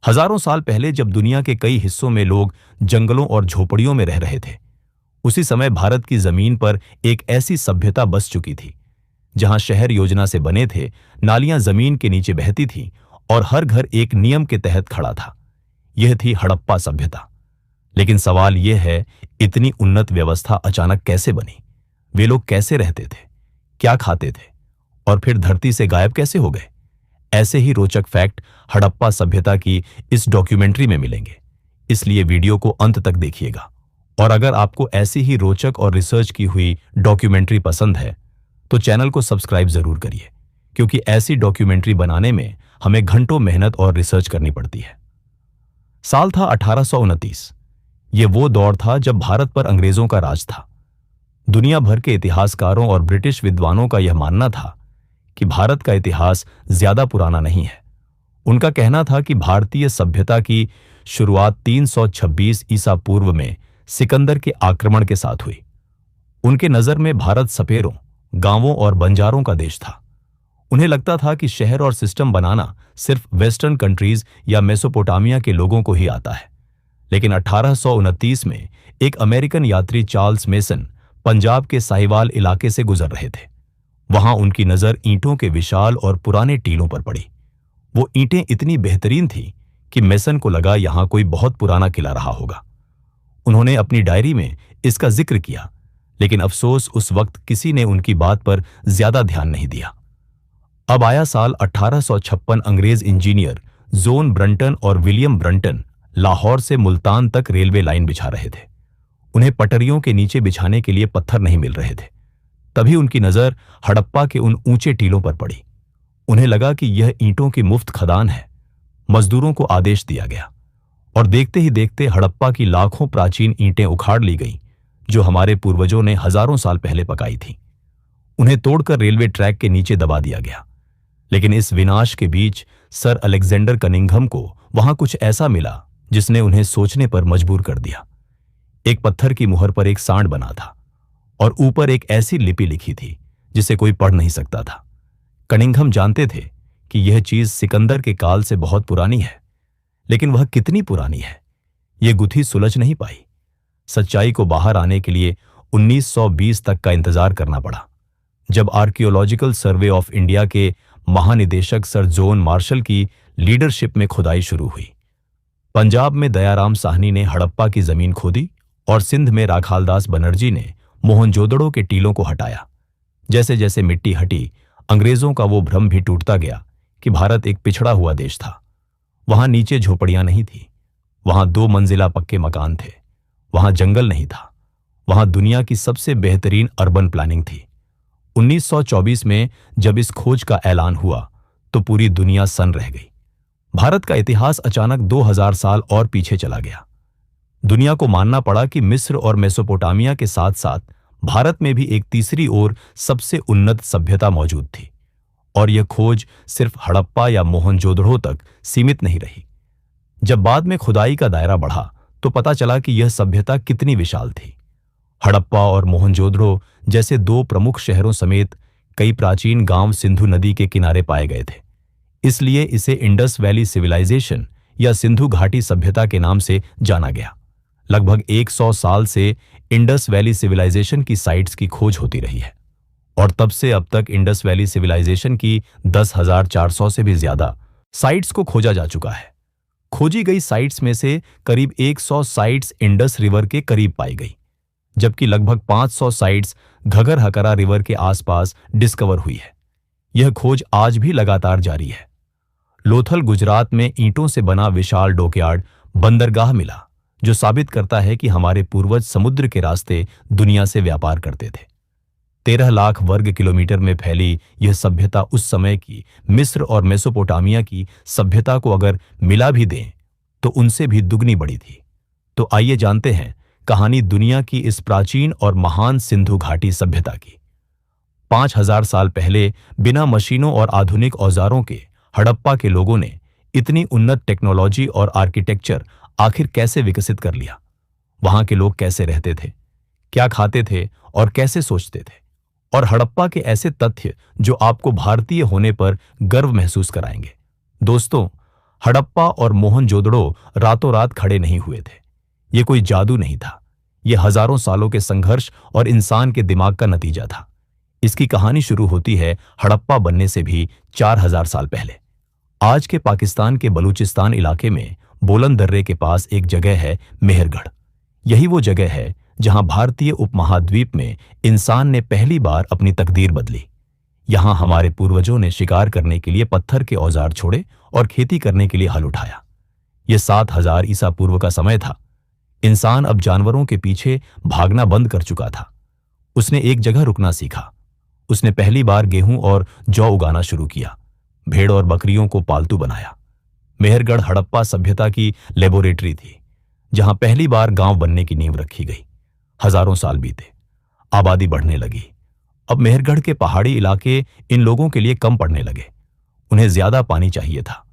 हजारों साल पहले जब दुनिया के कई हिस्सों में लोग जंगलों और झोपड़ियों में रह रहे थे, उसी समय भारत की जमीन पर एक ऐसी सभ्यता बस चुकी थी जहां शहर योजना से बने थे, नालियां जमीन के नीचे बहती थीं और हर घर एक नियम के तहत खड़ा था। यह थी हड़प्पा सभ्यता। लेकिन सवाल यह है, इतनी उन्नत व्यवस्था अचानक कैसे बनी? वे लोग कैसे रहते थे, क्या खाते थे और फिर धरती से गायब कैसे हो गए? ऐसे ही रोचक फैक्ट हड़प्पा सभ्यता की इस डॉक्यूमेंट्री में मिलेंगे, इसलिए वीडियो को अंत तक देखिएगा। और अगर आपको ऐसी ही रोचक और रिसर्च की हुई डॉक्यूमेंट्री पसंद है तो चैनल को सब्सक्राइब जरूर करिए, क्योंकि ऐसी डॉक्यूमेंट्री बनाने में हमें घंटों मेहनत और रिसर्च करनी पड़ती है। साल था 1829। ये वो दौर था जब भारत पर अंग्रेजों का राज था। दुनिया भर के इतिहासकारों और ब्रिटिश विद्वानों का यह मानना था कि भारत का इतिहास ज्यादा पुराना नहीं है। उनका कहना था कि भारतीय सभ्यता की शुरुआत 326 ईसा पूर्व में सिकंदर के आक्रमण के साथ हुई। उनके नजर में भारत सपेरों, गांवों और बंजारों का देश था। उन्हें लगता था कि शहर और सिस्टम बनाना सिर्फ वेस्टर्न कंट्रीज या मेसोपोटामिया के लोगों को ही आता है। लेकिन 1829 में एक अमेरिकन यात्री चार्ल्स मेसन पंजाब के साहिवाल इलाके से गुजर रहे थे। वहां उनकी नजर ईंटों के विशाल और पुराने टीलों पर पड़ी। वो ईंटें इतनी बेहतरीन थीं कि मेसन को लगा यहां कोई बहुत पुराना किला रहा होगा। उन्होंने अपनी डायरी में इसका जिक्र किया, लेकिन अफसोस उस वक्त किसी ने उनकी बात पर ज्यादा ध्यान नहीं दिया। अब आया साल 1856। अंग्रेज इंजीनियर जोन ब्रंटन और विलियम ब्रंटन लाहौर से मुल्तान तक रेलवे लाइन बिछा रहे थे। उन्हें पटरियों के नीचे बिछाने के लिए पत्थर नहीं मिल रहे थे। तभी उनकी नजर हड़प्पा के उन ऊंचे टीलों पर पड़ी। उन्हें लगा कि यह ईंटों की मुफ्त खदान है। मजदूरों को आदेश दिया गया और देखते ही देखते हड़प्पा की लाखों प्राचीन ईंटें उखाड़ ली गईं, जो हमारे पूर्वजों ने हजारों साल पहले पकाई थीं। उन्हें तोड़कर रेलवे ट्रैक के नीचे दबा दिया गया। लेकिन इस विनाश के बीच सर अलेक्जेंडर कनिंघम को वहां कुछ ऐसा मिला जिसने उन्हें सोचने पर मजबूर कर दिया। एक पत्थर की मुहर पर एक सांड बना था और ऊपर एक ऐसी लिपि लिखी थी जिसे कोई पढ़ नहीं सकता था। कनिंघम जानते थे कि यह चीज सिकंदर के काल से बहुत पुरानी है, लेकिन वह कितनी पुरानी है, यह गुत्थी सुलझ नहीं पाई। सच्चाई को बाहर आने के लिए 1920 तक का इंतजार करना पड़ा, जब आर्कियोलॉजिकल सर्वे ऑफ इंडिया के महानिदेशक सर जॉन मार्शल की लीडरशिप में खुदाई शुरू हुई। पंजाब में दयाराम साहनी ने हड़प्पा की जमीन खोदी और सिंध में राखालदास बनर्जी ने मोहनजोदड़ो के टीलों को हटाया। जैसे जैसे मिट्टी हटी, अंग्रेजों का वो भ्रम भी टूटता गया कि भारत एक पिछड़ा हुआ देश था। वहां नीचे झोपड़ियां नहीं थी, वहां 2 मंजिला पक्के मकान थे, वहां जंगल नहीं था, वहां दुनिया की सबसे बेहतरीन अर्बन प्लानिंग थी। 1924 में जब इस खोज का ऐलान हुआ तो पूरी दुनिया सन्न रह गई। भारत का इतिहास अचानक 2000 साल और पीछे चला गया। दुनिया को मानना पड़ा कि मिस्र और मेसोपोटामिया के साथ साथ भारत में भी एक तीसरी ओर सबसे उन्नत सभ्यता मौजूद थी। और यह खोज सिर्फ हड़प्पा या मोहनजोदड़ो तक सीमित नहीं रही। जब बाद में खुदाई का दायरा बढ़ा तो पता चला कि यह सभ्यता कितनी विशाल थी। हड़प्पा और मोहनजोदड़ो जैसे 2 प्रमुख शहरों समेत कई प्राचीन गांव सिंधु नदी के किनारे पाए गए थे। इसलिए इसे इंडस वैली सिविलाइजेशन या सिंधु घाटी सभ्यता के नाम से जाना गया। लगभग 100 साल से इंडस वैली सिविलाइजेशन की साइट्स की खोज होती रही है और तब से अब तक इंडस वैली सिविलाइजेशन की 10,400 से भी ज्यादा साइट्स को खोजा जा चुका है। खोजी गई साइट्स में से करीब 100 साइट्स इंडस रिवर के करीब पाई गई, जबकि लगभग 500 साइट्स घगर हकरा रिवर के आसपास डिस्कवर हुई है। यह खोज आज भी लगातार जारी है। लोथल गुजरात में ईंटों से बना विशाल डॉकयार्ड बंदरगाह मिला, जो साबित करता है कि हमारे पूर्वज समुद्र के रास्ते दुनिया से व्यापार करते थे। 13 लाख वर्ग किलोमीटर में फैली यह सभ्यता उस समय की मिस्र और मेसोपोटामिया की सभ्यता को अगर मिला भी दें तो उनसे भी दुगनी बड़ी थी। तो आइए जानते हैं कहानी दुनिया की इस प्राचीन और महान सिंधु घाटी सभ्यता की। 5000 साल पहले बिना मशीनों और आधुनिक औजारों के हड़प्पा के लोगों ने इतनी उन्नत टेक्नोलॉजी और आर्किटेक्चर आखिर कैसे विकसित कर लिया? वहां के लोग कैसे रहते थे, क्या खाते थे और कैसे सोचते थे? और हड़प्पा के ऐसे तथ्य जो आपको भारतीय होने पर गर्व महसूस कराएंगे। दोस्तों, हड़प्पा और मोहनजोदड़ो रातों रात खड़े नहीं हुए थे। ये कोई जादू नहीं था, ये हजारों सालों के संघर्ष और इंसान के दिमाग का नतीजा था। इसकी कहानी शुरू होती है हड़प्पा बनने से भी 4000 साल पहले। आज के पाकिस्तान के बलूचिस्तान इलाके में बोलन दर्रे के पास एक जगह है मेहरगढ़। यही वो जगह है जहां भारतीय उपमहाद्वीप में इंसान ने पहली बार अपनी तकदीर बदली। यहां हमारे पूर्वजों ने शिकार करने के लिए पत्थर के औजार छोड़े और खेती करने के लिए हल उठाया। यह 7000 ईसा पूर्व का समय था। इंसान अब जानवरों के पीछे भागना बंद कर चुका था। उसने एक जगह रुकना सीखा। उसने पहली बार गेहूं और जौ उगाना शुरू किया, भेड़ और बकरियों को पालतू बनाया। मेहरगढ़ हड़प्पा सभ्यता की लेबोरेटरी थी, जहां पहली बार गांव बनने की नींव रखी गई। हजारों साल बीते, आबादी बढ़ने लगी। अब मेहरगढ़ के पहाड़ी इलाके इन लोगों के लिए कम पड़ने लगे। उन्हें ज्यादा पानी चाहिए था,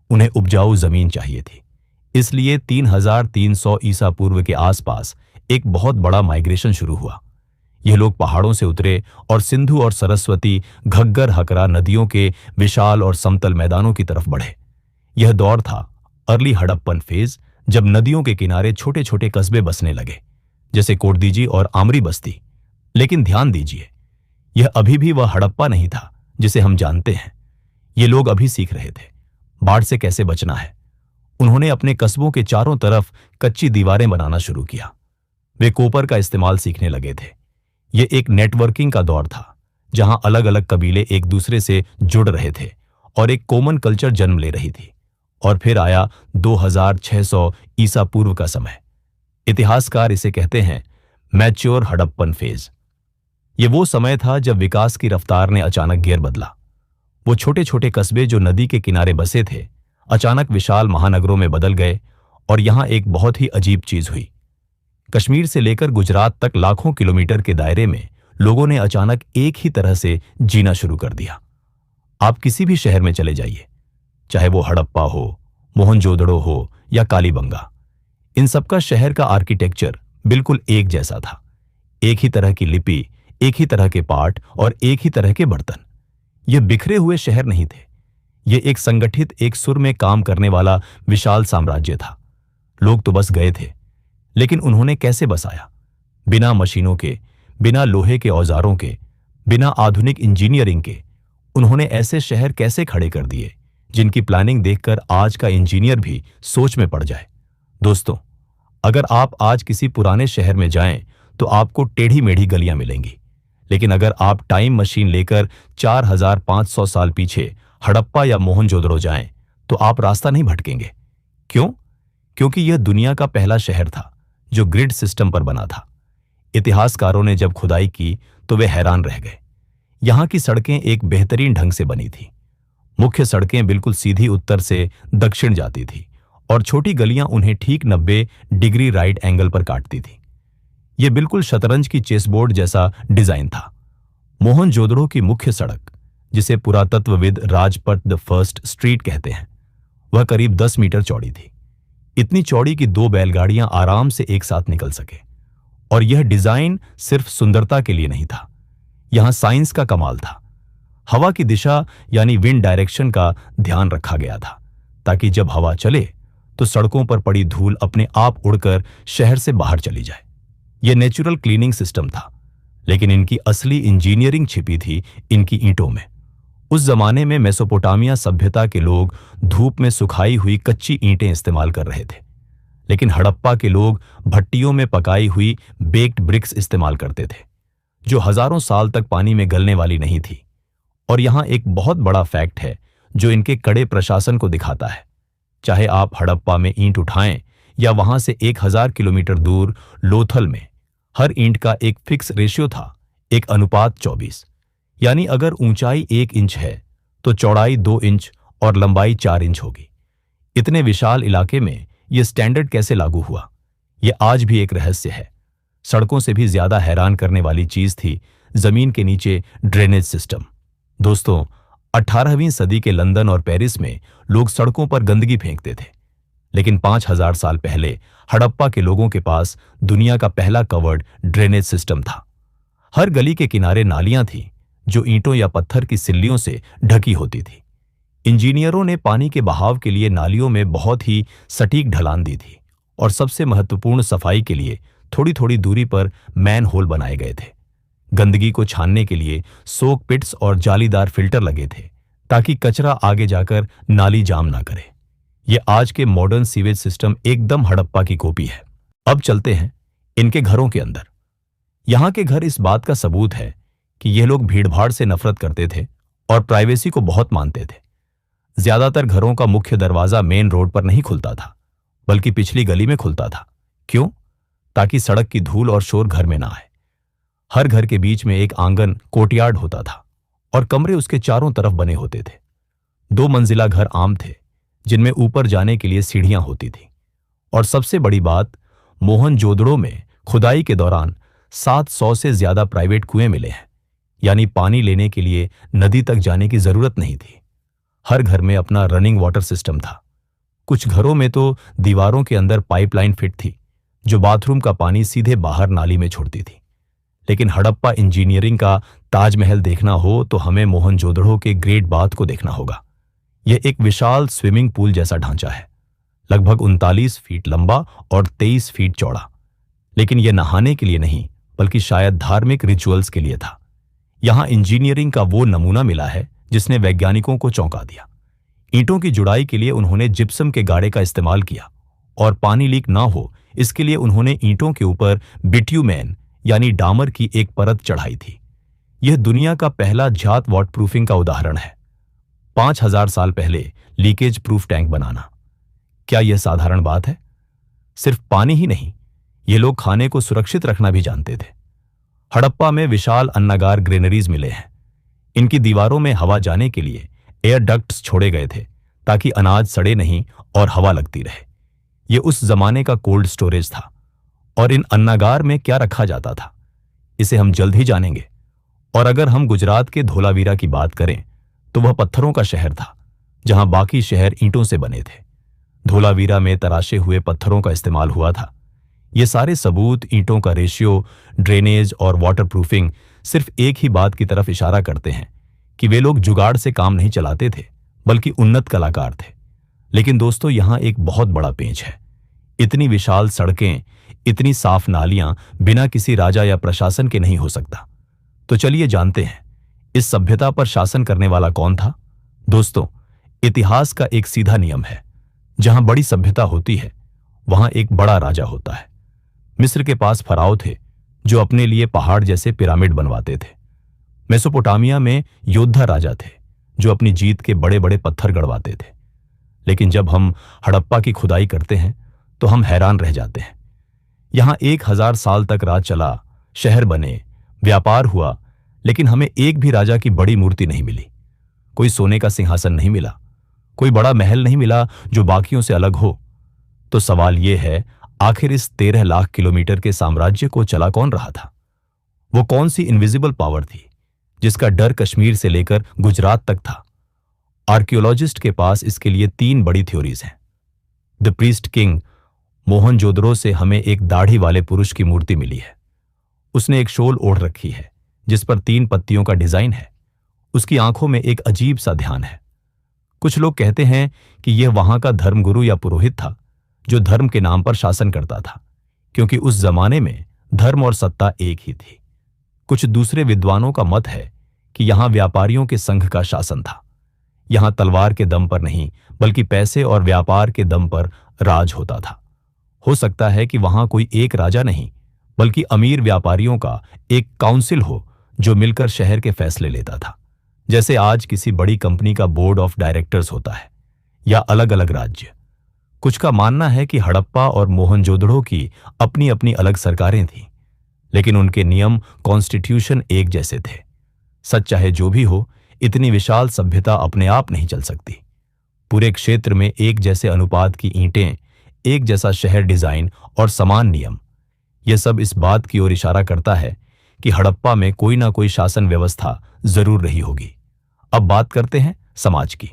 उन्हें उपजाऊ जमीन चाहिए थी। इसलिए 3300 ईसा पूर्व के आसपास एक बहुत बड़ा माइग्रेशन शुरू हुआ। यह लोग पहाड़ों से उतरे और सिंधु और सरस्वती, घग्गर, हकरा नदियों के विशाल और समतल मैदानों की तरफ बढ़े। यह दौर था अर्ली हड़प्पन फेज, जब नदियों के किनारे छोटे छोटे कस्बे बसने लगे, जैसे कोटदीजी और आमरी बस्ती। लेकिन ध्यान दीजिए, यह अभी भी वह हड़प्पा नहीं था जिसे हम जानते हैं। ये लोग अभी सीख रहे थे बाढ़ से कैसे बचना है। उन्होंने अपने कस्बों के चारों तरफ कच्ची दीवारें बनाना शुरू किया। वे कोपर का इस्तेमाल सीखने लगे थे। यह एक नेटवर्किंग का दौर था, जहां अलग अलग कबीले एक दूसरे से जुड़ रहे थे और एक कॉमन कल्चर जन्म ले रही थी। और फिर आया 2600 ईसा पूर्व का समय। इतिहासकार इसे कहते हैं मैच्योर हड़प्पन फेज। ये वो समय था जब विकास की रफ्तार ने अचानक गियर बदला। वो छोटे छोटे कस्बे जो नदी के किनारे बसे थे, अचानक विशाल महानगरों में बदल गए। और यहां एक बहुत ही अजीब चीज हुई। कश्मीर से लेकर गुजरात तक लाखों किलोमीटर के दायरे में लोगों ने अचानक एक ही तरह से जीना शुरू कर दिया। आप किसी भी शहर में चले जाइए, चाहे वो हड़प्पा हो, मोहनजोदड़ो हो या कालीबंगा, इन सबका शहर का आर्किटेक्चर बिल्कुल एक जैसा था। एक ही तरह की लिपि, एक ही तरह के पाठ और एक ही तरह के बर्तन। ये बिखरे हुए शहर नहीं थे, ये एक संगठित, एक सुर में काम करने वाला विशाल साम्राज्य था। लोग तो बस गए थे, लेकिन उन्होंने कैसे बसाया? बिना मशीनों के, बिना लोहे के औजारों के, बिना आधुनिक इंजीनियरिंग के उन्होंने ऐसे शहर कैसे खड़े कर दिए जिनकी प्लानिंग देखकर आज का इंजीनियर भी सोच में पड़ जाए। दोस्तों, अगर आप आज किसी पुराने शहर में जाएं तो आपको टेढ़ी मेढ़ी गलियां मिलेंगी। लेकिन अगर आप टाइम मशीन लेकर 4500 साल पीछे हड़प्पा या मोहनजोदड़ो जाएं तो आप रास्ता नहीं भटकेंगे। क्यों? क्योंकि यह दुनिया का पहला शहर था जो ग्रिड सिस्टम पर बना था। इतिहासकारों ने जब खुदाई की तो वे हैरान रह गए। यहां की सड़कें एक बेहतरीन ढंग से बनी थी। मुख्य सड़कें बिल्कुल सीधी उत्तर से दक्षिण जाती थी और छोटी गलियां उन्हें ठीक 90 डिग्री राइट एंगल पर काटती थी। यह बिल्कुल शतरंज की चेसबोर्ड जैसा डिजाइन था। मोहनजोदड़ो की मुख्य सड़क, जिसे पुरातत्वविद राजपथ द फर्स्ट स्ट्रीट कहते हैं, वह करीब 10 मीटर चौड़ी थी। इतनी चौड़ी कि 2 बैलगाड़ियां आराम से एक साथ निकल सके। और यह डिजाइन सिर्फ सुंदरता के लिए नहीं था, यहां साइंस का कमाल था। हवा की दिशा यानी विंड डायरेक्शन का ध्यान रखा गया था, ताकि जब हवा चले तो सड़कों पर पड़ी धूल अपने आप उड़कर शहर से बाहर चली जाए। यह नेचुरल क्लीनिंग सिस्टम था, लेकिन इनकी असली इंजीनियरिंग छिपी थी इनकी ईंटों में। उस जमाने में मेसोपोटामिया सभ्यता के लोग धूप में सुखाई हुई कच्ची ईंटें इस्तेमाल कर रहे थे, लेकिन हड़प्पा के लोग भट्टियों में पकाई हुई बेक्ड ब्रिक्स इस्तेमाल करते थे, जो हजारों साल तक पानी में गलने वाली नहीं थी। और यहां एक बहुत बड़ा फैक्ट है जो इनके कड़े प्रशासन को दिखाता है। चाहे आप हड़प्पा में ईंट उठाएं या वहां से 1000 किलोमीटर दूर लोथल में, हर ईंट का एक फिक्स रेशियो था, एक अनुपात 24। यानी अगर ऊंचाई 1 इंच है तो चौड़ाई 2 इंच और लंबाई 4 इंच होगी। इतने विशाल इलाके में यह स्टैंडर्ड कैसे लागू हुआ, यह आज भी एक रहस्य है। सड़कों से भी ज्यादा हैरान करने वाली चीज थी जमीन के नीचे ड्रेनेज सिस्टम। दोस्तों, 18वीं सदी के लंदन और पेरिस में लोग सड़कों पर गंदगी फेंकते थे, लेकिन 5000 साल पहले हड़प्पा के लोगों के पास दुनिया का पहला कवर्ड ड्रेनेज सिस्टम था। हर गली के किनारे नालियां थीं जो ईंटों या पत्थर की सिल्लियों से ढकी होती थी। इंजीनियरों ने पानी के बहाव के लिए नालियों में बहुत ही सटीक ढलान दी थी और सबसे महत्वपूर्ण सफाई के लिए थोड़ी थोड़ी दूरी पर मैन होल बनाए गए थे। गंदगी को छानने के लिए सोक पिट्स और जालीदार फिल्टर लगे थे ताकि कचरा आगे जाकर नाली जाम ना करे। ये आज के मॉडर्न सीवेज सिस्टम एकदम हड़प्पा की कॉपी है। अब चलते हैं इनके घरों के अंदर। यहाँ के घर इस बात का सबूत है कि यह लोग भीड़भाड़ से नफरत करते थे और प्राइवेसी को बहुत मानते थे। ज्यादातर घरों का मुख्य दरवाजा मेन रोड पर नहीं खुलता था, बल्कि पिछली गली में खुलता था। क्यों? ताकि सड़क की धूल और शोर घर में ना आए। हर घर के बीच में एक आंगन कोर्टयार्ड होता था और कमरे उसके चारों तरफ बने होते थे। 2 मंजिला घर आम थे, जिनमें ऊपर जाने के लिए सीढ़ियां होती थी। और सबसे बड़ी बात, मोहनजोदड़ो में खुदाई के दौरान 700 से ज्यादा प्राइवेट कुएं मिले हैं, यानी पानी लेने के लिए नदी तक जाने की जरूरत नहीं थी। हर घर में अपना रनिंग वाटर सिस्टम था। कुछ घरों में तो दीवारों के अंदर पाइपलाइन फिट थी, जो बाथरूम का पानी सीधे बाहर नाली में छोड़ती थी। लेकिन हड़प्पा इंजीनियरिंग का ताजमहल देखना हो तो हमें मोहनजोदड़ो के ग्रेट बाथ को देखना होगा। यह एक विशाल स्विमिंग पूल जैसा ढांचा है, लगभग 39 फीट लंबा और 23 फीट चौड़ा। लेकिन यह नहाने के लिए नहीं, बल्कि शायद धार्मिक रिचुअल्स के लिए था। यहां इंजीनियरिंग का वो नमूना मिला है जिसने वैज्ञानिकों को चौंका दिया। ईंटों की जुड़ाई के लिए उन्होंने जिप्सम के गाड़े का इस्तेमाल किया और पानी लीक ना हो इसके लिए उन्होंने ईंटों के ऊपर बिट्यूमेन यानी डामर की एक परत चढ़ाई थी। यह दुनिया का पहला जात वाटरप्रूफिंग का उदाहरण है। 5000 साल पहले लीकेज प्रूफ टैंक बनाना, क्या यह साधारण बात है? सिर्फ पानी ही नहीं, ये लोग खाने को सुरक्षित रखना भी जानते थे। हड़प्पा में विशाल अन्नागार ग्रेनरीज मिले हैं। इनकी दीवारों में हवा जाने के लिए एयर डक्ट्स छोड़े गए थे ताकि अनाज सड़े नहीं और हवा लगती रहे। यह उस जमाने का कोल्ड स्टोरेज था। और इन अन्नागार में क्या रखा जाता था, इसे हम जल्द ही जानेंगे। और अगर हम गुजरात के धोलावीरा की बात करें तो वह पत्थरों का शहर था, जहां बाकी शहर ईंटों से बने थे। धोलावीरा में तराशे हुए पत्थरों का इस्तेमाल हुआ था। ये सारे सबूत ईंटों का रेशियो, ड्रेनेज और वाटरप्रूफिंग सिर्फ एक ही बात की तरफ इशारा करते हैं कि वे लोग जुगाड़ से काम नहीं चलाते थे, बल्कि उन्नत कलाकार थे। लेकिन दोस्तों, यहां एक बहुत बड़ा पेंच है। इतनी विशाल सड़कें, इतनी साफ नालियां बिना किसी राजा या प्रशासन के नहीं हो सकता। तो चलिए जानते हैं, इस सभ्यता पर शासन करने वाला कौन था। दोस्तों, इतिहास का एक सीधा नियम है, जहां बड़ी सभ्यता होती है वहां एक बड़ा राजा होता है। मिस्र के पास फराओ थे जो अपने लिए पहाड़ जैसे पिरामिड बनवाते थे। मेसोपोटामिया में योद्धा राजा थे जो अपनी जीत के बड़े बड़े पत्थर गड़वाते थे। लेकिन जब हम हड़प्पा की खुदाई करते हैं तो हम हैरान रह जाते हैं। यहां 1000 साल तक राज चला, शहर बने, व्यापार हुआ, लेकिन हमें एक भी राजा की बड़ी मूर्ति नहीं मिली। कोई सोने का सिंहासन नहीं मिला, कोई बड़ा महल नहीं मिला जो बाकियों से अलग हो। तो सवाल यह है, आखिर इस 13 लाख किलोमीटर के साम्राज्य को चला कौन रहा था? वो कौन सी इनविजिबल पावर थी जिसका डर कश्मीर से लेकर गुजरात तक था? आर्कियोलॉजिस्ट के पास इसके लिए 3 बड़ी थ्योरीज हैं। द प्रीस्ट किंग, मोहनजोदड़ो से हमें एक दाढ़ी वाले पुरुष की मूर्ति मिली है। उसने एक शॉल ओढ़ रखी है जिस पर 3 पत्तियों का डिजाइन है। उसकी आंखों में एक अजीब सा ध्यान है। कुछ लोग कहते हैं कि यह वहां का धर्मगुरु या पुरोहित था जो धर्म के नाम पर शासन करता था, क्योंकि उस जमाने में धर्म और सत्ता एक ही थी। कुछ दूसरे विद्वानों का मत है कि यहां व्यापारियों के संघ का शासन था। यहां तलवार के दम पर नहीं, बल्कि पैसे और व्यापार के दम पर राज होता था। हो सकता है कि वहां कोई एक राजा नहीं, बल्कि अमीर व्यापारियों का एक काउंसिल हो जो मिलकर शहर के फैसले लेता था, जैसे आज किसी बड़ी कंपनी का बोर्ड ऑफ डायरेक्टर्स होता है, या अलग अलग राज्य। कुछ का मानना है कि हड़प्पा और मोहनजोदड़ो की अपनी अपनी अलग सरकारें थीं, लेकिन उनके नियम, कॉन्स्टिट्यूशन एक जैसे थे। सच चाहे जो भी हो, इतनी विशाल सभ्यता अपने आप नहीं चल सकती। पूरे क्षेत्र में एक जैसे अनुपात की ईंटें, एक जैसा शहर डिजाइन और समान नियम, यह सब इस बात की ओर इशारा करता है कि हड़प्पा में कोई ना कोई शासन व्यवस्था जरूर रही होगी। अब बात करते हैं समाज की।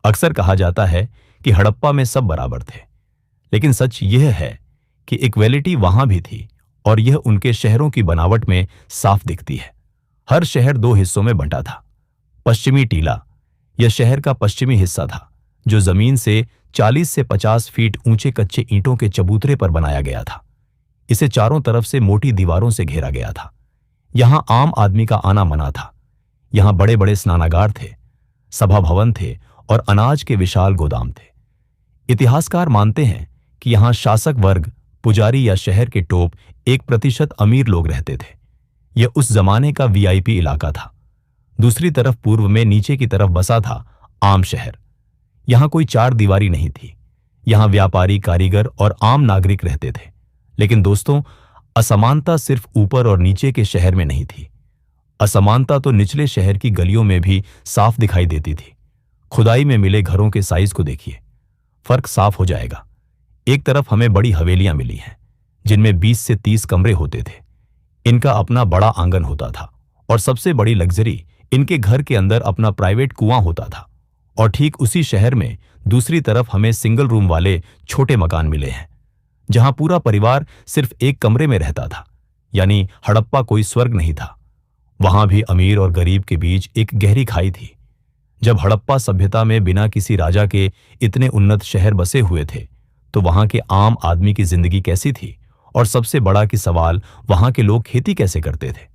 अक्सर कहा जाता है कि हड़प्पा में सब बराबर थे, लेकिन सच यह है कि इक्वेलिटी वहां भी थी, और यह उनके शहरों की बनावट में साफ दिखती है। हर शहर 2 हिस्सों में बंटा था। पश्चिमी टीला, यह शहर का पश्चिमी हिस्सा था, जो जमीन से 40 से 50 फीट ऊंचे कच्चे ईंटों के चबूतरे पर बनाया गया था। इसे चारों तरफ से मोटी दीवारों से घेरा गया था। यहां आम आदमी का आना मना था। यहां बड़े बड़े स्नानागार थे, सभा भवन थे और अनाज के विशाल गोदाम थे। इतिहासकार मानते हैं कि यहां शासक वर्ग, पुजारी या शहर के टॉप 1% अमीर लोग रहते थे। यह उस जमाने का वीआईपी इलाका था। दूसरी तरफ पूर्व में नीचे की तरफ बसा था आम शहर। यहां कोई चार दीवारी नहीं थी। यहां व्यापारी, कारीगर और आम नागरिक रहते थे। लेकिन दोस्तों, असमानता सिर्फ ऊपर और नीचे के शहर में नहीं थी। असमानता तो निचले शहर की गलियों में भी साफ दिखाई देती थी। खुदाई में मिले घरों के साइज को देखिए, फर्क साफ हो जाएगा। एक तरफ हमें बड़ी हवेलियां मिली हैं, जिनमें 20 से 30 कमरे होते थे। इनका अपना बड़ा आंगन होता था और सबसे बड़ी लग्जरी, इनके घर के अंदर अपना प्राइवेट कुआं होता था। और ठीक उसी शहर में दूसरी तरफ हमें सिंगल रूम वाले छोटे मकान मिले हैं, जहां पूरा परिवार सिर्फ एक कमरे में रहता था। यानी हड़प्पा कोई स्वर्ग नहीं था। वहां भी अमीर और गरीब के बीच एक गहरी खाई थी। जब हड़प्पा सभ्यता में बिना किसी राजा के इतने उन्नत शहर बसे हुए थे, तो वहां के आम आदमी की जिंदगी कैसी थी? और सबसे बड़ा कि सवाल, वहां के लोग खेती कैसे करते थे?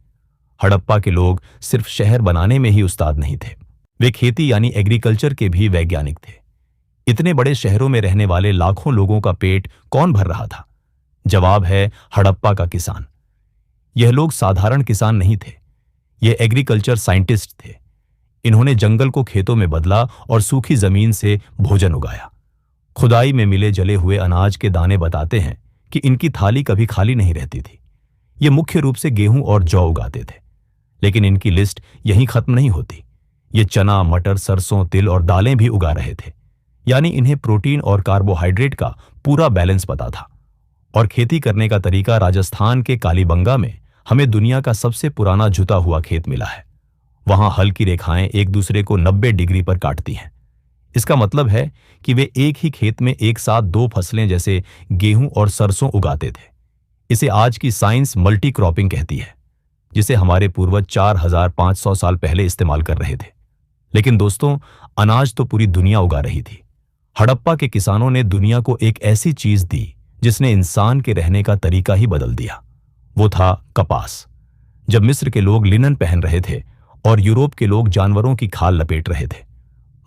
हड़प्पा के लोग सिर्फ शहर बनाने में ही उस्ताद नहीं थे, वे खेती यानी एग्रीकल्चर के भी वैज्ञानिक थे। इतने बड़े शहरों में रहने वाले लाखों लोगों का पेट कौन भर रहा था? जवाब है हड़प्पा का किसान। यह लोग साधारण किसान नहीं थे, यह एग्रीकल्चर साइंटिस्ट थे। इन्होंने जंगल को खेतों में बदला और सूखी जमीन से भोजन उगाया। खुदाई में मिले जले हुए अनाज के दाने बताते हैं कि इनकी थाली कभी खाली नहीं रहती थी। ये मुख्य रूप से गेहूं और जौ उगाते थे। लेकिन इनकी लिस्ट यहीं खत्म नहीं होती। ये चना, मटर, सरसों, तिल और दालें भी उगा रहे थे। यानी इन्हें प्रोटीन और कार्बोहाइड्रेट का पूरा बैलेंस पता था। और खेती करने का तरीका, राजस्थान के कालीबंगा में हमें दुनिया का सबसे पुराना जुता हुआ खेत मिला है। वहां हल की रेखाएं एक दूसरे को 90 डिग्री पर काटती हैं। इसका मतलब है कि वे एक ही खेत में एक साथ दो फसलें जैसे गेहूं और सरसों उगाते थे। इसे आज की साइंस मल्टी क्रॉपिंग कहती है, जिसे हमारे पूर्वज 4500 साल पहले इस्तेमाल कर रहे थे। लेकिन दोस्तों, अनाज तो पूरी दुनिया उगा रही थी। हड़प्पा के किसानों ने दुनिया को एक ऐसी चीज दी जिसने इंसान के रहने का तरीका ही बदल दिया। वो था कपास। जब मिस्र के लोग लिनन पहन रहे थे और यूरोप के लोग जानवरों की खाल लपेट रहे थे,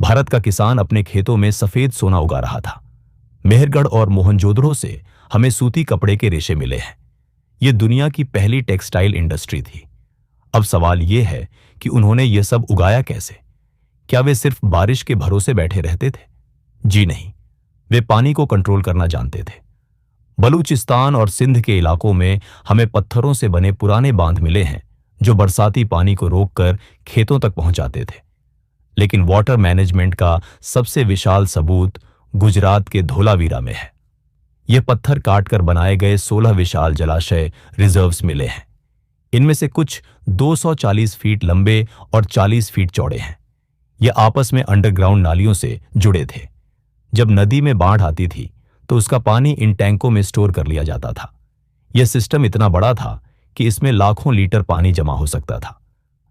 भारत का किसान अपने खेतों में सफेद सोना उगा रहा था। मेहरगढ़ और मोहनजोदड़ो से हमें सूती कपड़े के रेशे मिले हैं। यह दुनिया की पहली टेक्सटाइल इंडस्ट्री थी। अब सवाल यह है कि उन्होंने यह सब उगाया कैसे? क्या वे सिर्फ बारिश के भरोसे बैठे रहते थे? जी नहीं, वे पानी को कंट्रोल करना जानते थे। बलूचिस्तान और सिंध के इलाकों में हमें पत्थरों से बने पुराने बांध मिले हैं, जो बरसाती पानी को रोककर खेतों तक पहुंचाते थे। लेकिन वाटर मैनेजमेंट का सबसे विशाल सबूत गुजरात के धोलावीरा में है। यह पत्थर काटकर बनाए गए 16 विशाल जलाशय रिजर्व्स मिले हैं। इनमें से कुछ 240 फीट लंबे और 40 फीट चौड़े हैं। यह आपस में अंडरग्राउंड नालियों से जुड़े थे। जब नदी में बाढ़ आती थी तो उसका पानी इन टैंकों में स्टोर कर लिया जाता था। यह सिस्टम इतना बड़ा था कि इसमें लाखों लीटर पानी जमा हो सकता था,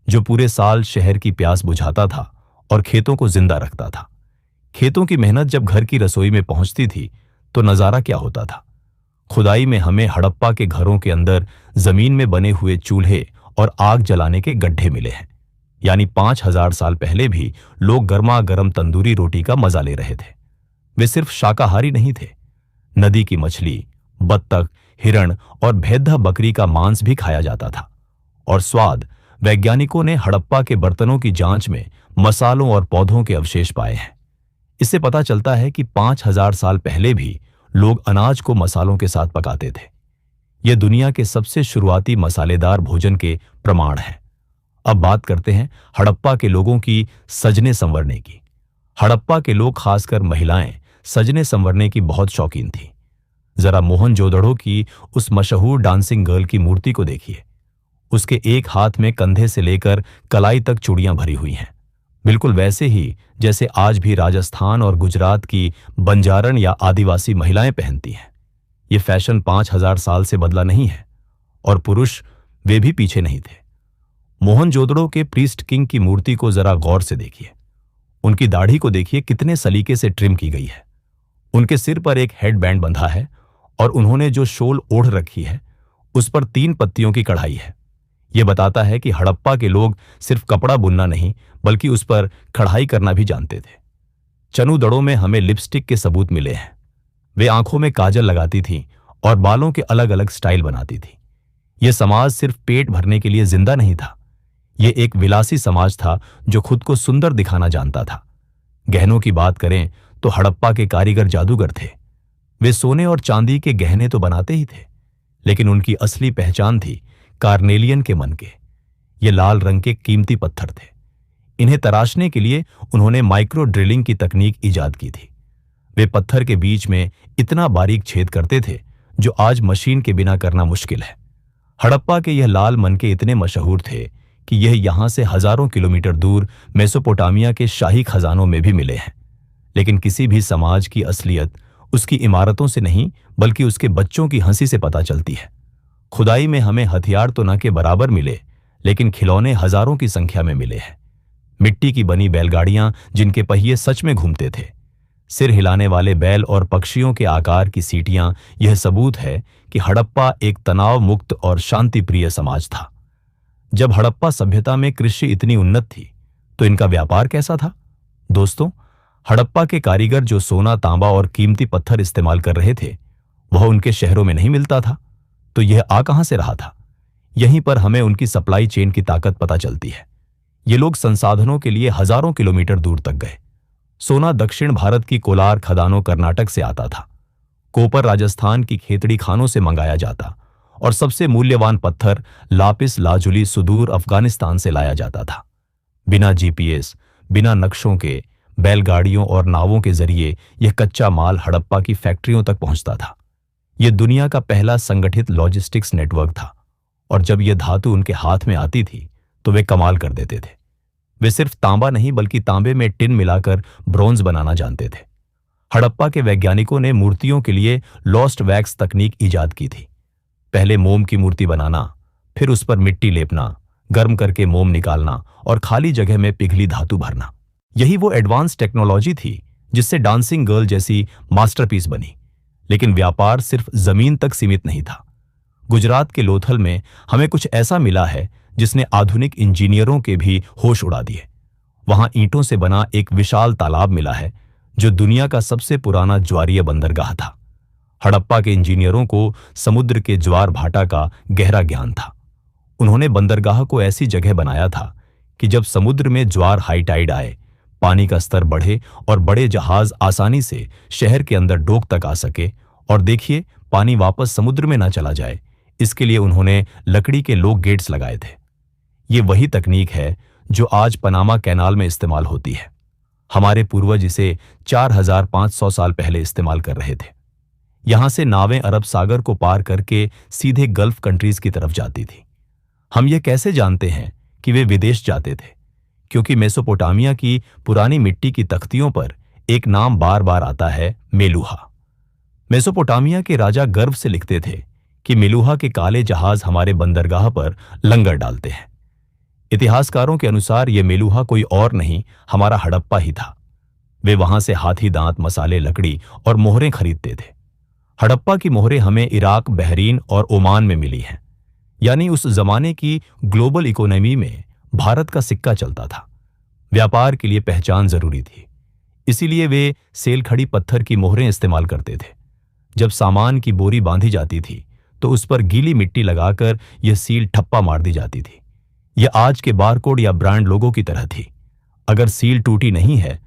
जो पूरे साल शहर की प्यास बुझाता था और खेतों को जिंदा रखता था। खेतों की मेहनत जब घर की रसोई में पहुंचती थी तो नजारा क्या होता था? खुदाई में हमें हड़प्पा के घरों के अंदर जमीन में बने हुए चूल्हे और आग जलाने के गड्ढे मिले हैं। यानी 5000 साल पहले भी लोग गर्मा गर्म तंदूरी रोटी का मजा ले रहे थे। वे सिर्फ शाकाहारी नहीं थे। नदी की मछली, बत्तख, हिरण और भेद्दा बकरी का मांस भी खाया जाता था। और स्वाद, वैज्ञानिकों ने हड़प्पा के बर्तनों की जांच में मसालों और पौधों के अवशेष पाए हैं। इससे पता चलता है कि 5000 साल पहले भी लोग अनाज को मसालों के साथ पकाते थे। यह दुनिया के सबसे शुरुआती मसालेदार भोजन के प्रमाण हैं। अब बात करते हैं हड़प्पा के लोगों की सजने संवरने की। हड़प्पा के लोग, खासकर महिलाएं, सजने संवरने की बहुत शौकीन थीं। जरा मोहनजोदड़ो की उस मशहूर डांसिंग गर्ल की मूर्ति को देखिए। उसके एक हाथ में कंधे से लेकर कलाई तक चूड़ियां भरी हुई हैं, बिल्कुल वैसे ही जैसे आज भी राजस्थान और गुजरात की बंजारन या आदिवासी महिलाएं पहनती हैं। ये फैशन 5000 साल से बदला नहीं है, और पुरुष वे भी पीछे नहीं थे। मोहनजोदड़ो के प्रीस्ट किंग की मूर्ति को जरा गौर से देखिए। उनकी दाढ़ी को देखिए कितने सलीके से ट्रिम की गई है। उनके सिर पर एक हेड बैंड बंधा है और उन्होंने जो शोल ओढ़ रखी है उस पर 3 पत्तियों की कढ़ाई है। यह बताता है कि हड़प्पा के लोग सिर्फ कपड़ा बुनना नहीं बल्कि उस पर कढ़ाई करना भी जानते थे। चनूदड़ों में हमें लिपस्टिक के सबूत मिले हैं। वे आंखों में काजल लगाती थीं और बालों के अलग अलग स्टाइल बनाती थीं। यह समाज सिर्फ पेट भरने के लिए जिंदा नहीं था, यह एक विलासी समाज था जो खुद को सुंदर दिखाना जानता था। गहनों की बात करें तो हड़प्पा के कारीगर जादूगर थे। वे सोने और चांदी के गहने तो बनाते ही थे, लेकिन उनकी असली पहचान थी कार्नेलियन के मन के। ये लाल रंग के कीमती पत्थर थे। इन्हें तराशने के लिए उन्होंने माइक्रो ड्रिलिंग की तकनीक इजाद की थी। वे पत्थर के बीच में इतना बारीक छेद करते थे जो आज मशीन के बिना करना मुश्किल है। हड़प्पा के यह लाल मनके इतने मशहूर थे कि यह यहां से हजारों किलोमीटर दूर मेसोपोटामिया के शाही खजानों में भी मिले हैं। लेकिन किसी भी समाज की असलियत उसकी इमारतों से नहीं बल्कि उसके बच्चों की हंसी से पता चलती है। खुदाई में हमें हथियार तो न के बराबर मिले, लेकिन खिलौने हजारों की संख्या में मिले हैं। मिट्टी की बनी बैलगाड़ियां जिनके पहिए सच में घूमते थे, सिर हिलाने वाले बैल और पक्षियों के आकार की सीटियां, यह सबूत है कि हड़प्पा एक तनाव मुक्त और शांति प्रिय समाज था। जब हड़प्पा सभ्यता में कृषि इतनी उन्नत थी तो इनका व्यापार कैसा था? दोस्तों, हड़प्पा के कारीगर जो सोना, तांबा और कीमती पत्थर इस्तेमाल कर रहे थे वह उनके शहरों में नहीं मिलता था, तो यह आ कहां से रहा था? यहीं पर हमें उनकी सप्लाई चेन की ताकत पता चलती है। ये लोग संसाधनों के लिए हजारों किलोमीटर दूर तक गए। सोना दक्षिण भारत की कोलार खदानों कर्नाटक से आता था, कोपर राजस्थान की खेतड़ी खानों से मंगाया जाता और सबसे मूल्यवान पत्थर लापिस लाजुली सुदूर अफगानिस्तान से लाया जाता था। बिना जीपीएस, बिना नक्शों के, बैलगाड़ियों और नावों के जरिए यह कच्चा माल हड़प्पा की फैक्ट्रियों तक पहुंचता था। यह दुनिया का पहला संगठित लॉजिस्टिक्स नेटवर्क था और जब यह धातु उनके हाथ में आती थी तो वे कमाल कर देते थे। वे सिर्फ तांबा नहीं बल्कि तांबे में टिन मिलाकर ब्रॉन्ज बनाना जानते थे। हड़प्पा के वैज्ञानिकों ने मूर्तियों के लिए लॉस्ट वैक्स तकनीक इजाद की थी। पहले मोम की मूर्ति बनाना, फिर उस पर मिट्टी लेपना, गर्म करके मोम निकालना और खाली जगह में पिघली धातु भरना। यही वो एडवांस टेक्नोलॉजी थी जिससे डांसिंग गर्ल जैसी मास्टरपीस बनी। लेकिन व्यापार सिर्फ जमीन तक सीमित नहीं था। गुजरात के लोथल में हमें कुछ ऐसा मिला है जिसने आधुनिक इंजीनियरों के भी होश उड़ा दिए। वहां ईंटों से बना एक विशाल तालाब मिला है जो दुनिया का सबसे पुराना ज्वारीय बंदरगाह था। हड़प्पा के इंजीनियरों को समुद्र के ज्वार भाटा का गहरा ज्ञान था। उन्होंने बंदरगाह को ऐसी जगह बनाया था कि जब समुद्र में ज्वार हाई टाइड आए, पानी का स्तर बढ़े और बड़े जहाज आसानी से शहर के अंदर डोक तक आ सके और देखिए पानी वापस समुद्र में ना चला जाए, इसके लिए उन्होंने लकड़ी के लॉक गेट्स लगाए थे। ये वही तकनीक है जो आज पनामा कैनाल में इस्तेमाल होती है। हमारे पूर्वज इसे 4500 साल पहले इस्तेमाल कर रहे थे। यहां से नावें अरब सागर को पार करके सीधे गल्फ कंट्रीज की तरफ जाती थी। हम ये कैसे जानते हैं कि वे विदेश जाते थे? क्योंकि मेसोपोटामिया की पुरानी मिट्टी की तख्तियों पर एक नाम बार बार आता है, मेलुहा। मेसोपोटामिया के राजा गर्व से लिखते थे कि मेलुहा के काले जहाज हमारे बंदरगाह पर लंगर डालते हैं। इतिहासकारों के अनुसार यह मेलुहा कोई और नहीं, हमारा हड़प्पा ही था। वे वहां से हाथी दांत, मसाले, लकड़ी और मोहरें खरीदते थे। हड़प्पा की मोहरें हमें इराक, बहरीन और ओमान में मिली हैं। यानी उस जमाने की ग्लोबल इकोनॉमी में भारत का सिक्का चलता था। व्यापार के लिए पहचान जरूरी थी, इसीलिए वे सेलखड़ी पत्थर की मोहरें इस्तेमाल करते थे। जब सामान की बोरी बांधी जाती थी तो उस पर गीली मिट्टी लगाकर यह सील ठप्पा मार दी जाती थी। यह आज के बारकोड या ब्रांड लोगों की तरह थी। अगर सील टूटी नहीं है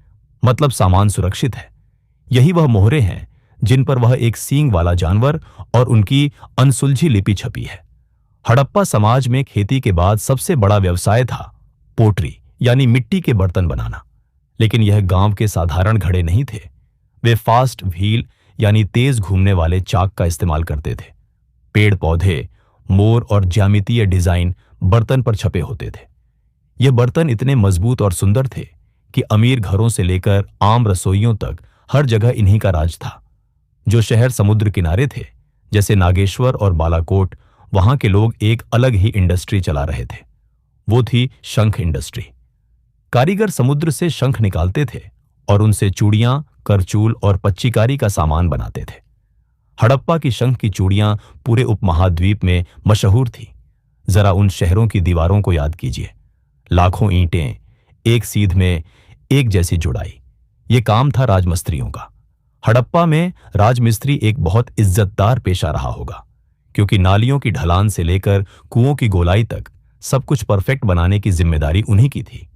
मतलब सामान सुरक्षित है। यही वह मोहरें हैं जिन पर वह एक सींग वाला जानवर और उनकी अनसुलझी लिपि छपी है। हड़प्पा समाज में खेती के बाद सबसे बड़ा व्यवसाय था पोट्री यानी मिट्टी के बर्तन बनाना। लेकिन यह गांव के साधारण घड़े नहीं थे। वे फास्ट व्हील यानी तेज घूमने वाले चाक का इस्तेमाल करते थे। पेड़ पौधे, मोर और ज्यामितीय डिजाइन बर्तन पर छपे होते थे। ये बर्तन इतने मजबूत और सुंदर थे कि अमीर घरों से लेकर आम रसोइयों तक हर जगह इन्हीं का राज था। जो शहर समुद्र किनारे थे जैसे नागेश्वर और बालाकोट, वहां के लोग एक अलग ही इंडस्ट्री चला रहे थे। वो थी शंख इंडस्ट्री। कारीगर समुद्र से शंख निकालते थे और उनसे चूड़ियां, करचूल और पच्चीकारी का सामान बनाते थे। हड़प्पा की शंख की चूड़ियां पूरे उपमहाद्वीप में मशहूर थी। जरा उन शहरों की दीवारों को याद कीजिए, लाखों ईंटें एक सीध में एक जैसी जुड़ाई। ये काम था राजमिस्त्रियों का। हड़प्पा में राजमिस्त्री एक बहुत इज्जतदार पेशा रहा होगा, क्योंकि नालियों की ढलान से लेकर कुओं की गोलाई तक सब कुछ परफेक्ट बनाने की जिम्मेदारी उन्हीं की थी।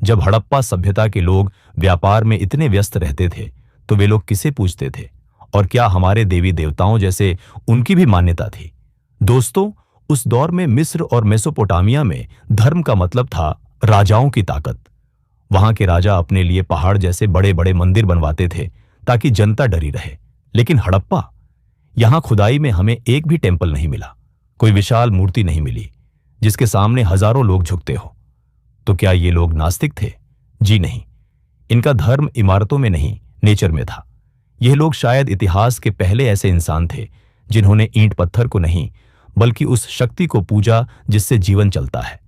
जब हड़प्पा सभ्यता के लोग व्यापार में इतने व्यस्त रहते थे तो वे लोग किसे पूजते थे, और क्या हमारे देवी देवताओं जैसे उनकी भी मान्यता थी? दोस्तों, उस दौर में मिस्र और मेसोपोटामिया में धर्म का मतलब था राजाओं की ताकत। वहां के राजा अपने लिए पहाड़ जैसे बड़े बड़े मंदिर बनवाते थे ताकि जनता डरी रहे। लेकिन हड़प्पा, यहां खुदाई में हमें एक भी टेंपल नहीं मिला, कोई विशाल मूर्ति नहीं मिली जिसके सामने हजारों लोग झुकते हो। तो क्या ये लोग नास्तिक थे? जी नहीं। इनका धर्म इमारतों में नहीं, नेचर में था। यह लोग शायद इतिहास के पहले ऐसे इंसान थे जिन्होंने ईंट पत्थर को नहीं बल्कि उस शक्ति को पूजा जिससे जीवन चलता है।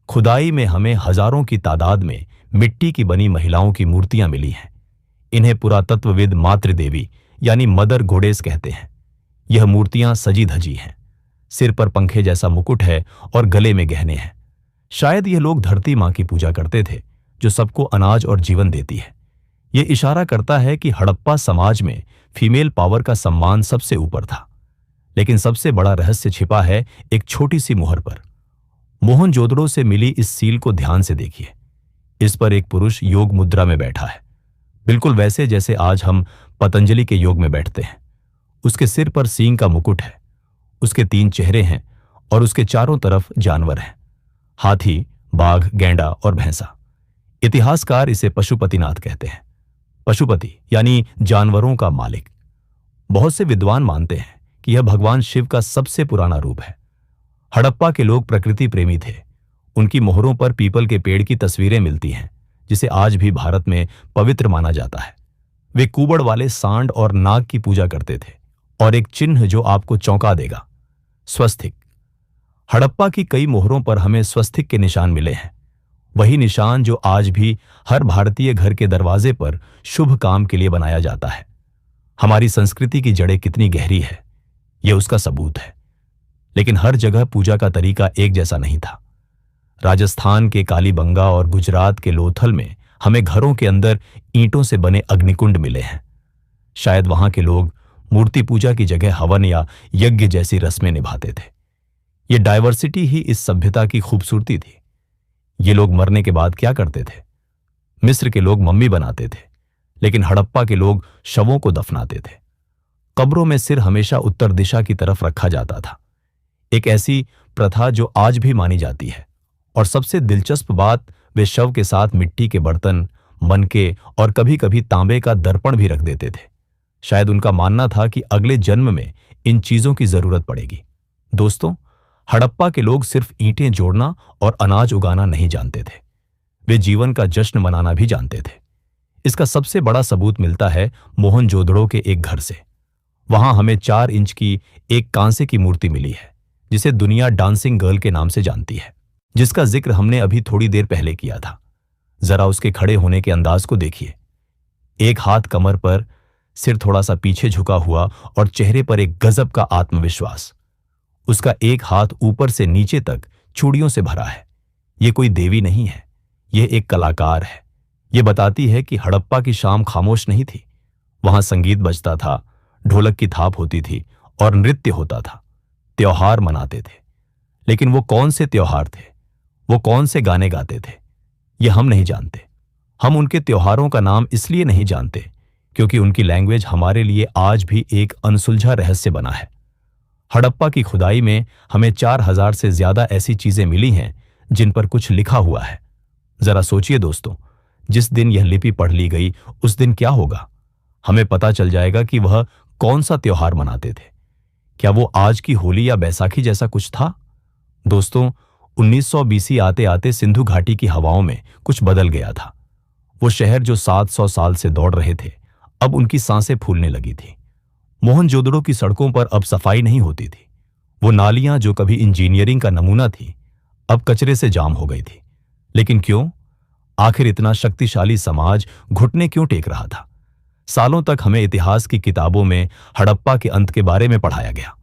खुदाई में हमें हजारों की तादाद में मिट्टी की बनी महिलाओं की मूर्तियां मिली हैं। इन्हें पुरातत्वविद मातृदेवी यानी मदर गोडेस कहते हैं। यह मूर्तियां सजी धजी हैं, सिर पर पंखे जैसा मुकुट है और गले में गहने हैं। शायद यह लोग धरती मां की पूजा करते थे जो सबको अनाज और जीवन देती है। यह इशारा करता है कि हड़प्पा समाज में फीमेल पावर का सम्मान सबसे ऊपर था। लेकिन सबसे बड़ा रहस्य छिपा है एक छोटी सी मुहर पर। मोहनजोदड़ो से मिली इस सील को ध्यान से देखिए। इस पर एक पुरुष योग मुद्रा में बैठा है, बिल्कुल वैसे जैसे आज हम पतंजलि के योग में बैठते हैं। उसके सिर पर सींग का मुकुट है, उसके 3 चेहरे हैं और उसके चारों तरफ जानवर हैं, हाथी, बाघ, गैंडा और भैंसा। इतिहासकार इसे पशुपतिनाथ कहते हैं। पशुपति यानी जानवरों का मालिक। बहुत से विद्वान मानते हैं कि यह भगवान शिव का सबसे पुराना रूप है। हड़प्पा के लोग प्रकृति प्रेमी थे। उनकी मोहरों पर पीपल के पेड़ की तस्वीरें मिलती हैं, जिसे आज भी भारत में पवित्र माना जाता है। वे कुबड़ वाले सांड और नाग की पूजा करते थे, और एक चिन्ह जो आपको चौंका देगा, स्वस्तिक। हड़प्पा की कई मोहरों पर हमें स्वस्तिक के निशान मिले हैं, वही निशान जो आज भी हर भारतीय घर के दरवाजे पर शुभ काम के लिए बनाया जाता है। हमारी संस्कृति की जड़ें कितनी गहरी है, यह उसका सबूत है। लेकिन हर जगह पूजा का तरीका एक जैसा नहीं था। राजस्थान के कालीबंगा और गुजरात के लोथल में हमें घरों के अंदर ईंटों से बने अग्निकुंड मिले हैं। शायद वहां के लोग मूर्ति पूजा की जगह हवन या यज्ञ जैसी रस्में निभाते थे। ये डाइवर्सिटी ही इस सभ्यता की खूबसूरती थी। ये लोग मरने के बाद क्या करते थे? मिस्र के लोग मम्मी बनाते थे, लेकिन हड़प्पा के लोग शवों को दफनाते थे। कब्रों में सिर हमेशा उत्तर दिशा की तरफ रखा जाता था, एक ऐसी प्रथा जो आज भी मानी जाती है। और सबसे दिलचस्प बात, वे शव के साथ मिट्टी के बर्तन, मनके और कभी कभी तांबे का दर्पण भी रख देते थे। शायद उनका मानना था कि अगले जन्म में इन चीजों की जरूरत पड़ेगी। दोस्तों, हड़प्पा के लोग सिर्फ ईंटें जोड़ना और अनाज उगाना नहीं जानते थे, वे जीवन का जश्न मनाना भी जानते थे। इसका सबसे बड़ा सबूत मिलता है मोहनजोदड़ो के एक घर से। वहां हमें 4 इंच की एक कांसे की मूर्ति मिली है, जिसे दुनिया डांसिंग गर्ल के नाम से जानती है, जिसका जिक्र हमने अभी थोड़ी देर पहले किया था। जरा उसके खड़े होने के अंदाज को देखिए। एक हाथ कमर पर, सिर थोड़ा सा पीछे झुका हुआ और चेहरे पर एक गजब का आत्मविश्वास। उसका एक हाथ ऊपर से नीचे तक चूड़ियों से भरा है। यह कोई देवी नहीं है, यह एक कलाकार है। यह बताती है कि हड़प्पा की शाम खामोश नहीं थी। वहां संगीत बजता था, ढोलक की थाप होती थी और नृत्य होता था। त्योहार मनाते थे। लेकिन वो कौन से त्योहार थे, वो कौन से गाने गाते थे, ये हम नहीं जानते। हम उनके त्योहारों का नाम इसलिए नहीं जानते क्योंकि उनकी लैंग्वेज हमारे लिए आज भी एक अनसुलझा रहस्य बना है। हड़प्पा की खुदाई में हमें 4000 से ज्यादा ऐसी चीजें मिली हैं जिन पर कुछ लिखा हुआ है। जरा सोचिए दोस्तों, जिस दिन यह लिपि पढ़ ली गई उस दिन क्या होगा? हमें पता चल जाएगा कि वह कौन सा त्योहार मनाते थे। क्या वो आज की होली या बैसाखी जैसा कुछ था? दोस्तों, 1900 बीसी आते आते सिंधु घाटी की हवाओं में कुछ बदल गया था। वो शहर जो 700 साल से दौड़ रहे थे, अब उनकी सांसें फूलने लगी थी। मोहनजोदड़ो की सड़कों पर अब सफाई नहीं होती थी। वो नालियां जो कभी इंजीनियरिंग का नमूना थी, अब कचरे से जाम हो गई थी। लेकिन क्यों? आखिर इतना शक्तिशाली समाज घुटने क्यों टेक रहा था? सालों तक हमें इतिहास की किताबों में हड़प्पा के अंत के बारे में पढ़ाया गया।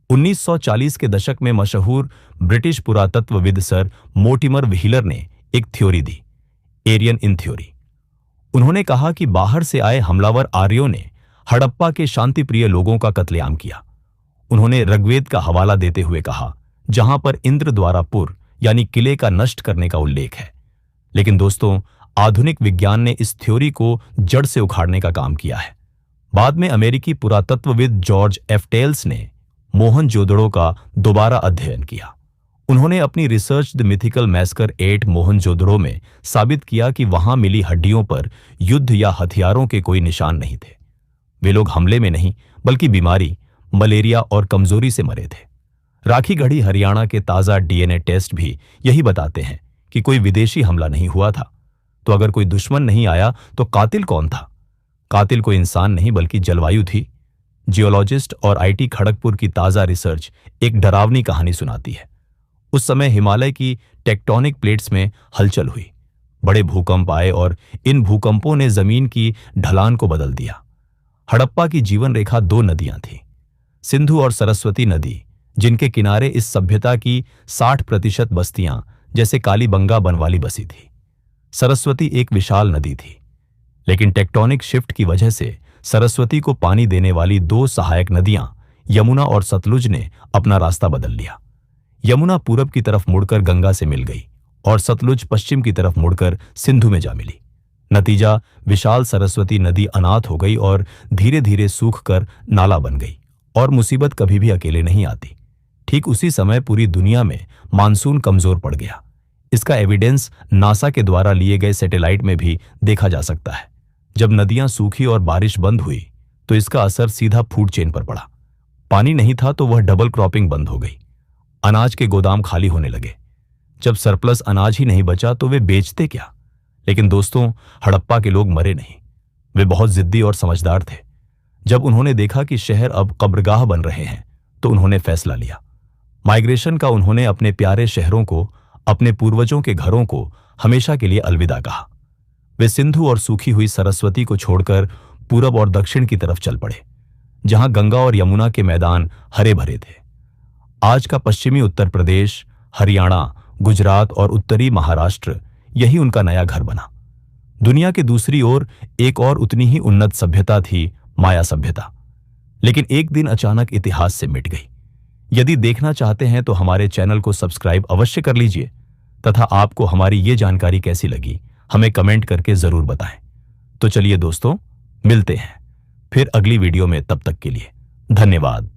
1940 के दशक में मशहूर ब्रिटिश पुरातत्वविद सर मोर्टिमर व्हीलर ने एक थ्योरी दी, एरियन इन थ्योरी। उन्होंने कहा कि बाहर से आए हमलावर आर्यों ने हड़प्पा के शांतिप्रिय लोगों का कत्लेआम किया। उन्होंने ऋग्वेद का हवाला देते हुए कहा, जहां पर इंद्र द्वारा पुर यानी किले का नष्ट करने का उल्लेख है। लेकिन दोस्तों, आधुनिक विज्ञान ने इस थ्योरी को जड़ से उखाड़ने का काम किया है। बाद में अमेरिकी पुरातत्वविद जॉर्ज एफ टेल्स ने मोहनजोदड़ो का दोबारा अध्ययन किया। उन्होंने अपनी research the mythical massacre at Mohenjodaro में साबित किया कि वहां मिली हड्डियों पर युद्ध या हथियारों के कोई निशान नहीं थे। वे लोग हमले में नहीं बल्कि बीमारी, मलेरिया और कमजोरी से मरे थे। राखीगढ़ी हरियाणा के ताजा डीएनए टेस्ट भी यही बताते हैं कि कोई विदेशी हमला नहीं हुआ था। तो अगर कोई दुश्मन नहीं आया तो कातिल कौन था? कातिल कोई इंसान नहीं बल्कि जलवायु थी। जियोलॉजिस्ट और आईटी खड़गपुर की ताजा रिसर्च एक डरावनी कहानी सुनाती है। उस समय हिमालय की टेक्टोनिक प्लेट्स में हलचल हुई, बड़े भूकंप आए और इन भूकंपों ने जमीन की ढलान को बदल दिया। हड़प्पा की जीवन रेखा 2 नदियां थीं, सिंधु और सरस्वती नदी, जिनके किनारे इस सभ्यता की 60% बस्तियां जैसे कालीबंगा बनवाली बसी थी। सरस्वती एक विशाल नदी थी, लेकिन टेक्टोनिक शिफ्ट की वजह से सरस्वती को पानी देने वाली 2 सहायक नदियां यमुना और सतलुज ने अपना रास्ता बदल लिया। यमुना पूरब की तरफ मुड़कर गंगा से मिल गई और सतलुज पश्चिम की तरफ मुड़कर सिंधु में जा मिली। नतीजा, विशाल सरस्वती नदी अनाथ हो गई और धीरे धीरे सूख कर नाला बन गई। और मुसीबत कभी भी अकेले नहीं आती। ठीक उसी समय पूरी दुनिया में मानसून कमजोर पड़ गया। इसका एविडेंस नासा के द्वारा लिए गए सैटेलाइट में भी देखा जा सकता है। जब नदियां सूखी और बारिश बंद हुई तो इसका असर सीधा फूड चेन पर पड़ा। पानी नहीं था तो वह डबल क्रॉपिंग बंद हो गई। अनाज के गोदाम खाली होने लगे। जब सरप्लस अनाज ही नहीं बचा तो वे बेचते क्या? लेकिन दोस्तों, हड़प्पा के लोग मरे नहीं। वे बहुत जिद्दी और समझदार थे। जब उन्होंने देखा कि शहर अब कब्रगाह बन रहे हैं तो उन्होंने फैसला लिया। माइग्रेशन का उन्होंने अपने प्यारे शहरों को, अपने पूर्वजों के घरों को हमेशा के लिए अलविदा कहा। वे सिंधु और सूखी हुई सरस्वती को छोड़कर पूरब और दक्षिण की तरफ चल पड़े, जहां गंगा और यमुना के मैदान हरे भरे थे। आज का पश्चिमी उत्तर प्रदेश, हरियाणा, गुजरात और उत्तरी महाराष्ट्र, यही उनका नया घर बना। दुनिया के दूसरी ओर एक और उतनी ही उन्नत सभ्यता थी, माया सभ्यता। लेकिन एक दिन अचानक इतिहास से मिट गई। यदि देखना चाहते हैं तो हमारे चैनल को सब्सक्राइब अवश्य कर लीजिए तथा आपको हमारी ये जानकारी कैसी लगी हमें कमेंट करके जरूर बताएं। तो चलिए दोस्तों, मिलते हैं फिर अगली वीडियो में। तब तक के लिए धन्यवाद।